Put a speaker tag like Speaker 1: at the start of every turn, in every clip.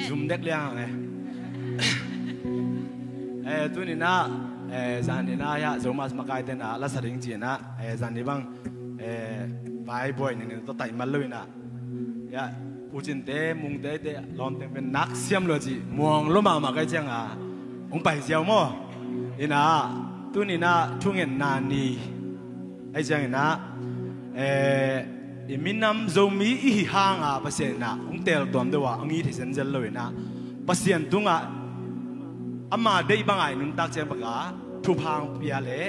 Speaker 1: zoom đét liang này tu ni na zan ni na ya zomas makai te na la saring chi na zan ni bang vai boy ni to tai mal lui na ya puchin te mung te lom te pen nak siam lo chi muang lo ma kai chang a ong pai xiao mo ina tu ni na thungen na ni ai chang na minam zomi I hang a pasien na ong tel tom de wa angi thi sen jel loi na pasien tunga ama dei bangai nun tak chen baka thu phang pia le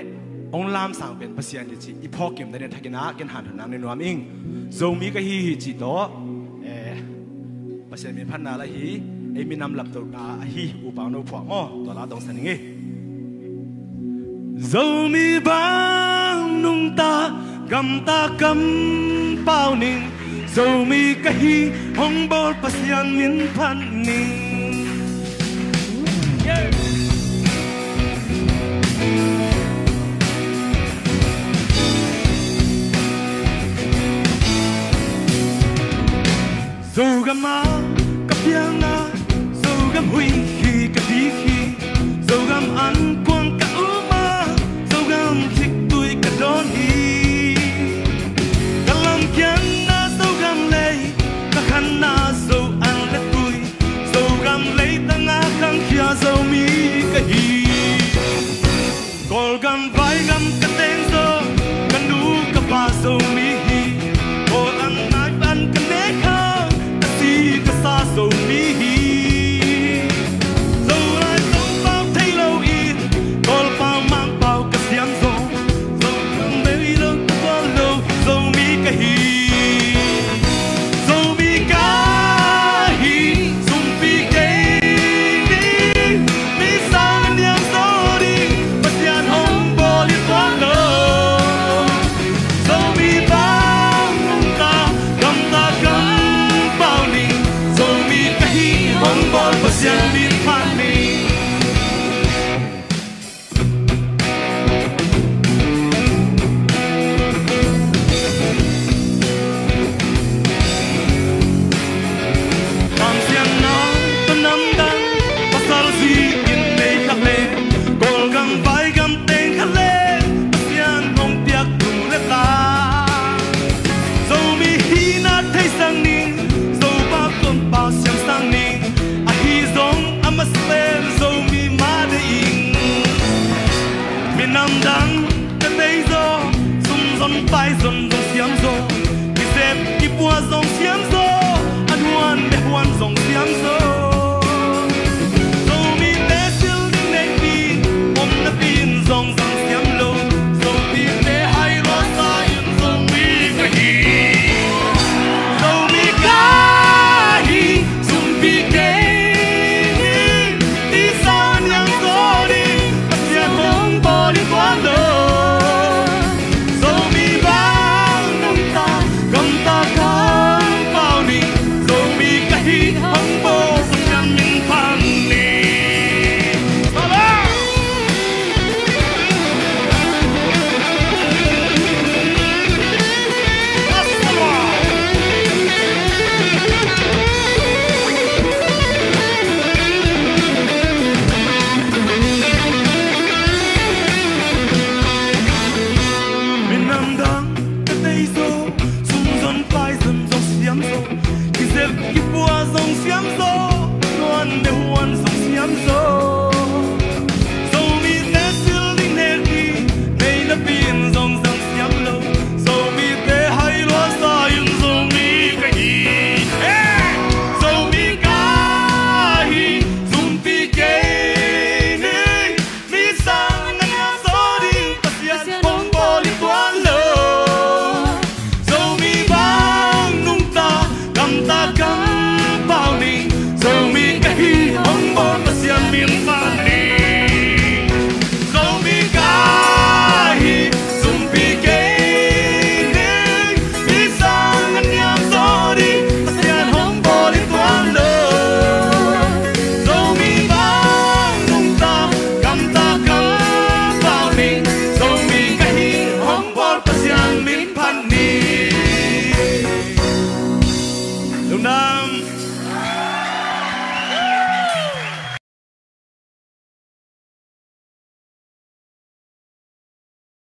Speaker 1: ong lam sang pen pasien ti chi ipok kim de thakina ken han than nang ni nuam ing zomi ka hi chi to pasien min phan na la hi ei minam lap to na hi u pang no phwa mo to la dong san nge zomi bang nung ta gam ta gam bao ning zomi ka hi hong bol pasien min phan ning dầu gam má cặp biang na dầu gam hui khi cặp đi khi dầu gam ăn quăng cả ú ma dầu gam thích tuổi cả đón đi cả lòng kian na dầu gam lay cả khăn na dầu ăn lết tuổi dầu gam lay ta ngã khăng kia dầu mi cái hi col gam vai gam cái tên dầu cái nụ cái ba dầu mi hi col ăn nai ăn cái nét sa so mi so lai so bao thay lâu in col bao mang bao cái xiêm zo so không mấy lâu bao lâu so mi cái hi so mi cái hi sum pi cái đi mi sang niang so đi bất dian hong bo li toan lâu so mi bang ta gam bao ni hong bol pasien min phan ni ham siang na tanam dang pasal si in nei khak le kol gam vai gam teng khak le pasien hong piak tum le ta zo mi hi na thai sang ni zo ba kon pa siam sang ni I'm a spell so mi ma de ing mi nam dang the day zo sum zon pai zon zon siam zo ki sep ki bua zon siam zo an wan be wan zon siam zo so mi be sil ding nei pi om na pin zon zon siam lo so mi be hai lo sa in so mi ka hi so mi ka hi sum pi